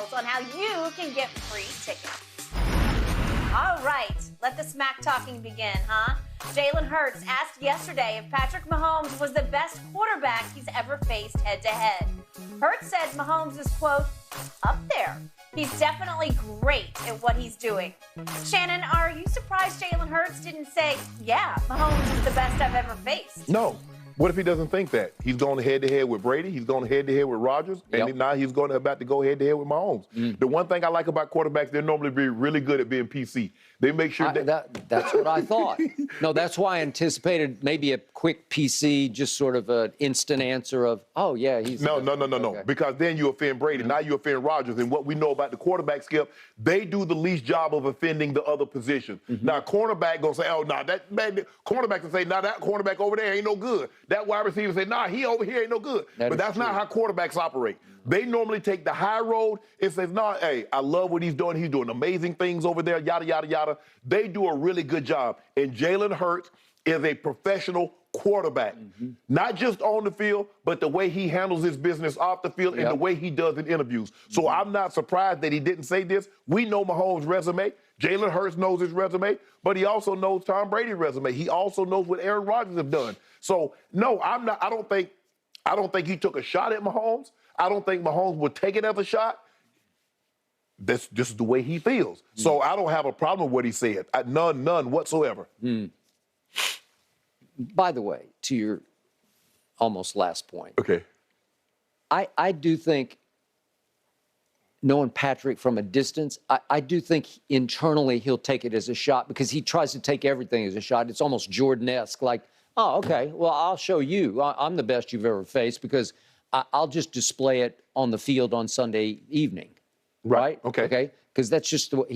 details on how you can get free tickets. All right, let the smack talking begin, huh? Jalen Hurts asked yesterday if Patrick Mahomes was the best quarterback he's ever faced head-to-head. Hurts said Mahomes is, quote, up there. He's definitely great at what he's doing. Shannon, are you surprised Jalen Hurts didn't say, yeah, Mahomes is the best I've ever faced? No. What if he doesn't think that? He's going head-to-head with Brady. He's going head-to-head with Rodgers. And now he's about to go head-to-head with Mahomes. The one thing I like about quarterbacks, they're normally really good at being PC. They make sure that's what I thought. No, that's why I anticipated maybe a quick PC, just sort of an instant answer of, oh, yeah, he's... No. Because then you offend Brady. Now you offend Rodgers. And what we know about the quarterback, Skip, they do the least job of offending the other position. Now, cornerback going to say, oh, nah, that man, cornerback can say, nah, that cornerback over there ain't no good. That wide receiver say, nah, he over here ain't no good. But that's not how quarterbacks operate. They normally take the high road and say, nah, hey, I love what he's doing. He's doing amazing things over there, yada, yada, yada. They do a really good job. And Jalen Hurts is a professional quarterback. Not just on the field, but the way he handles his business off the field and the way he does in interviews. So I'm not surprised that he didn't say this. We know Mahomes' resume. Jalen Hurts knows his resume, but he also knows Tom Brady's resume. He also knows what Aaron Rodgers have done. So, no, I don't think he took a shot at Mahomes. I don't think Mahomes would take it as a shot. This is the way he feels. So I don't have a problem with what he said. None whatsoever. By the way, to your almost last point. Okay. I do think, knowing Patrick from a distance, I do think internally he'll take it as a shot because he tries to take everything as a shot. It's almost Jordan-esque, like, oh, okay, well, I'll show you. I'm the best you've ever faced because I'll just display it on the field on Sunday evening. Right? Okay. Because that's just the way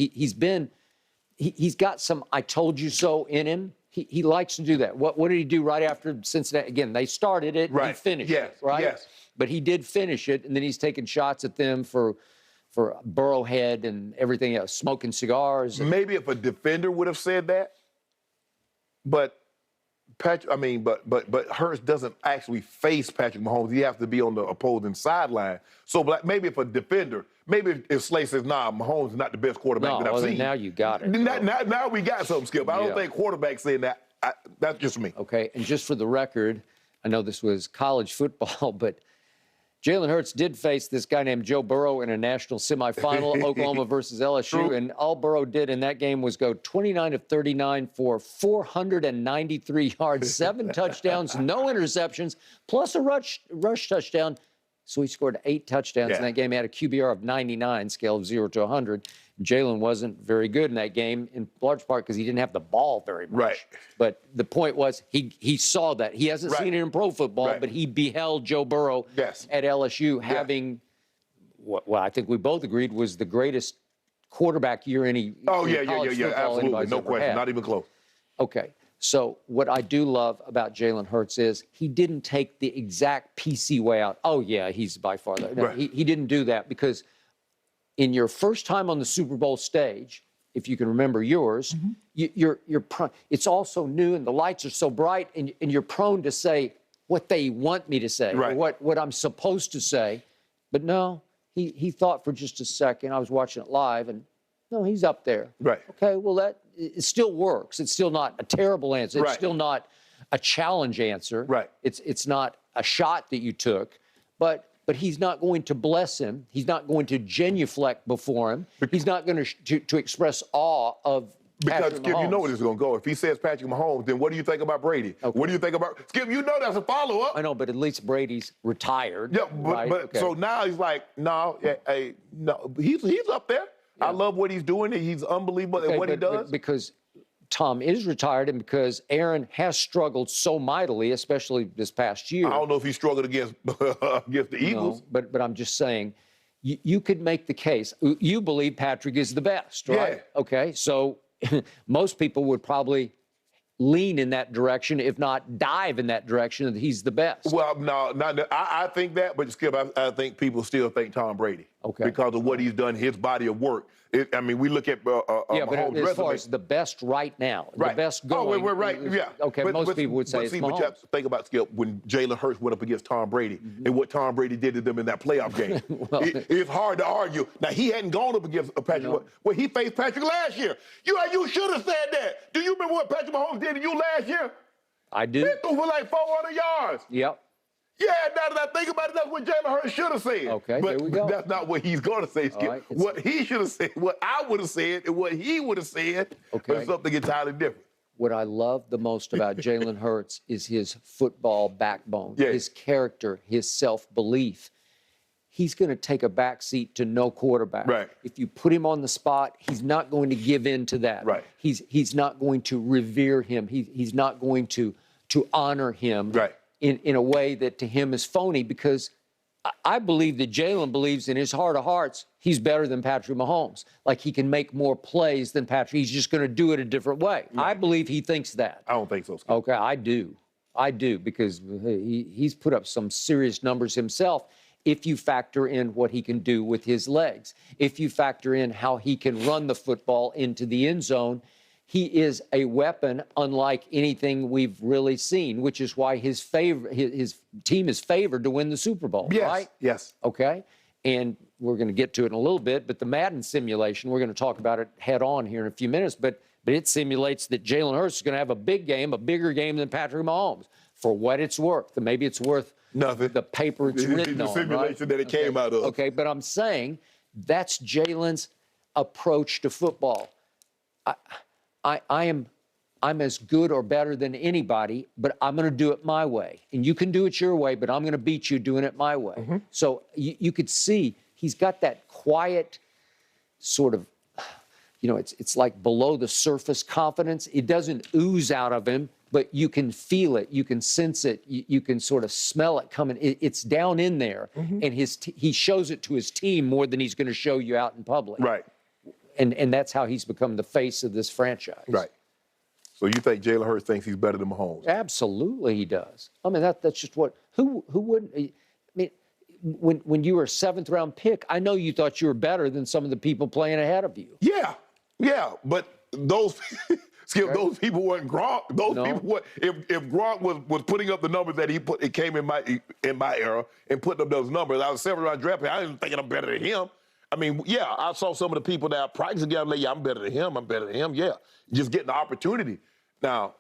he's got some I told you so in him. He likes to do that. What did he do right after Cincinnati? Again, they started it, and he finished it, right? Yes. But he did finish it, and then he's taking shots at them for Burrowhead and everything else, smoking cigars. Maybe if a defender would have said that, but but Hurts doesn't actually face Patrick Mahomes. He has to be on the opposing sideline. So maybe if a defender, maybe if Slay says, nah, Mahomes is not the best quarterback that I've seen. Now you got it. Now we got something, Skip. I don't think quarterbacks saying that. That's just me. Okay, and just for the record, I know this was college football, but Jalen Hurts did face this guy named Joe Burrow in a national semifinal, Oklahoma versus LSU, True. and all Burrow did in that game was go 29 of 39 for 493 yards, 7 touchdowns, no interceptions, plus a rush touchdown. So he scored 8 touchdowns in that game. He had a QBR of 99, scale of 0 to 100. Jalen wasn't very good in that game, in large part because he didn't have the ball very much. Right. But the point was he saw that. He hasn't seen it in pro football, but he beheld Joe Burrow at LSU having what I think we both agreed was the greatest quarterback year any college football absolutely. No question. Had. Not even close. Okay. So what I do love about Jalen Hurts is he didn't take the exact PC way out. Oh, yeah, he's by far the... No, he didn't do that because in your first time on the Super Bowl stage, if you can remember yours, it's all so new and the lights are so bright and you're prone to say what they want me to say or what I'm supposed to say. But no, he thought for just a second. I was watching it live and no, he's up there. Right. Okay, well, it still works. It's still not a terrible answer. It's still not a challenge answer. Right. It's not a shot that you took, but he's not going to bless him. He's not going to genuflect before him. He's not going to express awe of Patrick Skip, Mahomes. you know where this is going to go. If he says Patrick Mahomes, then what do you think about Brady? Okay. What do you think about Skip? You know that's a follow-up. I know, but at least Brady's retired. Yeah, but so now he's like, no, he's up there. Yeah. I love what he's doing. He's unbelievable at what he does. Because Tom is retired and because Aaron has struggled so mightily, especially this past year. I don't know if he struggled against the Eagles. No, but I'm just saying, you could make the case. You believe Patrick is the best, right? Yeah. Okay, so most people would probably lean in that direction, if not dive in that direction, that he's the best. Well, no, I think that, but Skip, I think people still think Tom Brady. Okay. because of what he's done, his body of work. I mean, we look at Yeah, but Mahomes' as resume. far as the best right now, Right. the best going. Oh, we're right. Yeah. Okay, most people would say but it's see, but you have Mahomes. to think about, Skip, when Jalen Hurts went up against Tom Brady and what Tom Brady did to them in that playoff game. It's hard to argue. Now, he hadn't gone up against Patrick. No. Well, he faced Patrick last year. You should have said that. Do you remember what Patrick Mahomes did to you last year? I do. He threw for like 400 yards. Yep. Yeah, now that I think about it, that's what Jalen Hurts should have said. Okay, but there we go. That's not what he's going to say, Skip. Right, what he should have said, what I would have said, and what he would have said was something entirely different. What I love the most about Jalen Hurts is his football backbone, Yes. his character, his self-belief. He's going to take a backseat to no quarterback. Right. If you put him on the spot, he's not going to give in to that. Right. He's not going to revere him. He's not going to honor him. Right. In a way that to him is phony, because I believe that Jalen believes in his heart of hearts he's better than Patrick Mahomes. Like, he can make more plays than Patrick. He's just going to do it a different way. Right. I believe he thinks that. I don't think so, Skip. Okay, I do. I do, because he's put up some serious numbers himself if you factor in what he can do with his legs. If you factor in how he can run the football into the end zone, he is a weapon unlike anything we've really seen, which is why his team is favored to win the Super Bowl, Yes, right? yes. Okay? And we're going to get to it in a little bit, but the Madden simulation, we're going to talk about it head on here in a few minutes, but it simulates that Jalen Hurts is going to have a big game, a bigger game than Patrick Mahomes, for what it's worth. And maybe it's worth nothing. The paper it's written the on, simulation right? that it came out of. Okay, but I'm saying that's Jalen's approach to football. I'm as good or better than anybody, but I'm going to do it my way. And you can do it your way, but I'm going to beat you doing it my way. Mm-hmm. So you could see he's got that quiet sort of, it's like below the surface confidence. It doesn't ooze out of him, but you can feel it. You can sense it. You can sort of smell it coming. It's down in there. Mm-hmm. And he shows it to his team more than he's going to show you out in public. Right. And that's how he's become the face of this franchise. Right. So you think Jalen Hurts thinks he's better than Mahomes? Absolutely, he does. I mean, that's just what. Who wouldn't? I mean, when you were a 7th round pick, I know you thought you were better than some of the people playing ahead of you. Yeah. But those Skip, right. Those people weren't Gronk. Those people were. If Gronk was putting up the numbers that he put, it came in my era and putting up those numbers. I was 7th round draft pick. I didn't think I'm better than him. I mean, yeah, I saw some of the people that are practicing together, like, yeah, I'm better than him, yeah. Just getting the opportunity. Now,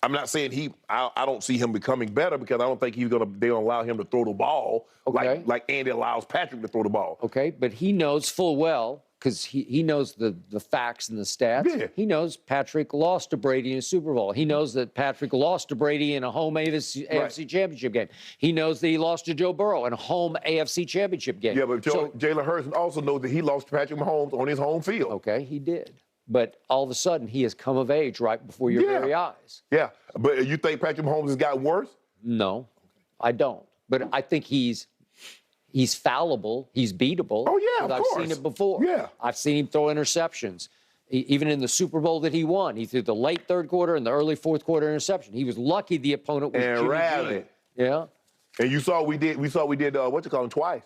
I'm not saying I don't see him becoming better, because I don't think they're gonna allow him to throw the ball like Andy allows Patrick to throw the ball. Okay, but he knows full well, because he knows the facts and the stats. Yeah. He knows Patrick lost to Brady in a Super Bowl. He knows that Patrick lost to Brady in a home AFC Championship game. He knows that he lost to Joe Burrow in a home AFC Championship game. Yeah, but Jalen Hurts also knows that he lost to Patrick Mahomes on his home field. Okay, he did. But all of a sudden, he has come of age right before your very eyes. Yeah, but you think Patrick Mahomes has gotten worse? No, I don't. But I think he's fallible. He's beatable. Oh, yeah, of I've course. seen it before. Yeah. I've seen him throw interceptions. Even in the Super Bowl that he won, he threw the late 3rd quarter and the early 4th quarter interception. He was lucky the opponent was Jimmy G. Yeah. And you saw we did what you call him twice.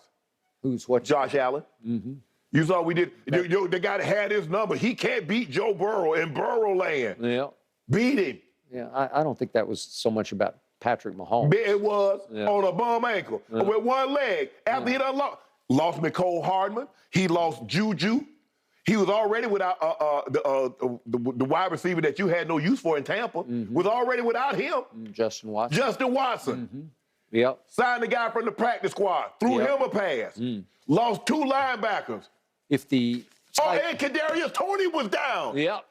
Who's what? Josh Allen. Mm-hmm. You saw we did. The guy that had his number, he can't beat Joe Burrow in Burrow land. Yeah. Beat him. Yeah, I don't think that was so much about Patrick Mahomes. It was on a bum ankle with one leg. After he done lost Mecole Hardman, he lost Juju. He was already without the wide receiver that you had no use for in Tampa. Mm-hmm. Was already without him. Justin Watson. Mm-hmm. Yep. Signed the guy from the practice squad. Threw him a pass. Lost 2 linebackers. And Kadarius Toney was down. Yep.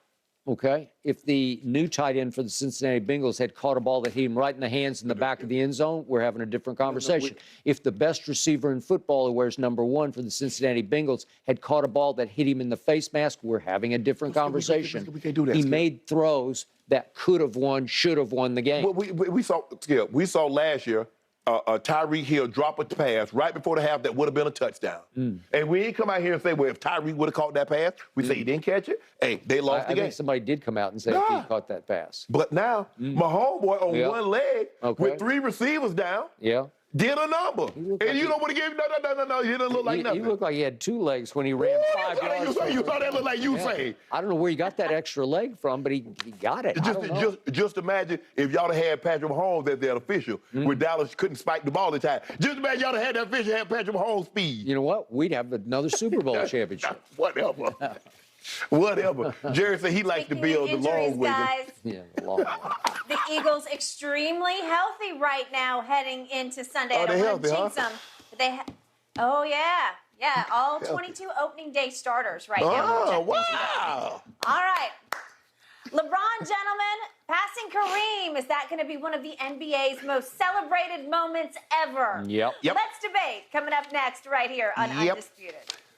Okay. If the new tight end for the Cincinnati Bengals had caught a ball that hit him right in the hands in the back of the end zone, we're having a different conversation. If the best receiver in football, who wears number 1 for the Cincinnati Bengals, had caught a ball that hit him in the face mask, we're having a different conversation. We can't do that. He made throws that could have won, should have won the game. Well, we saw last year Tyreek Hill drop a pass right before the half that would have been a touchdown. And we ain't come out here and say, well, if Tyreek would have caught that pass, we say he didn't catch it. Hey, they lost the game. I think somebody did come out and say if he caught that pass. But now, Mahomes on one leg with 3 receivers down. Yeah. Did a number. And you know what he gave? No. He didn't look like He nothing. looked like he had 2 legs when he ran 5 yards. You saw that look like Usain. I don't know where he got that extra leg from, but he got it. I don't know. Just imagine if y'all had Patrick Mahomes as their official, where Dallas couldn't spike the ball the time. Just imagine y'all had that official had Patrick Mahomes' speed. You know what? We'd have another Super Bowl championship. Whatever. Jerry said he likes to build the long way. Guys, Yeah, the long way. the Eagles extremely healthy right now heading into Sunday. Oh, I don't they're want to healthy, jinx them. Oh, yeah, all 22 opening day starters right now. Oh, wow. All right. LeBron, gentlemen, passing Kareem. Is that going to be one of the NBA's most celebrated moments ever? Yep. Let's debate. Coming up next right here on Undisputed.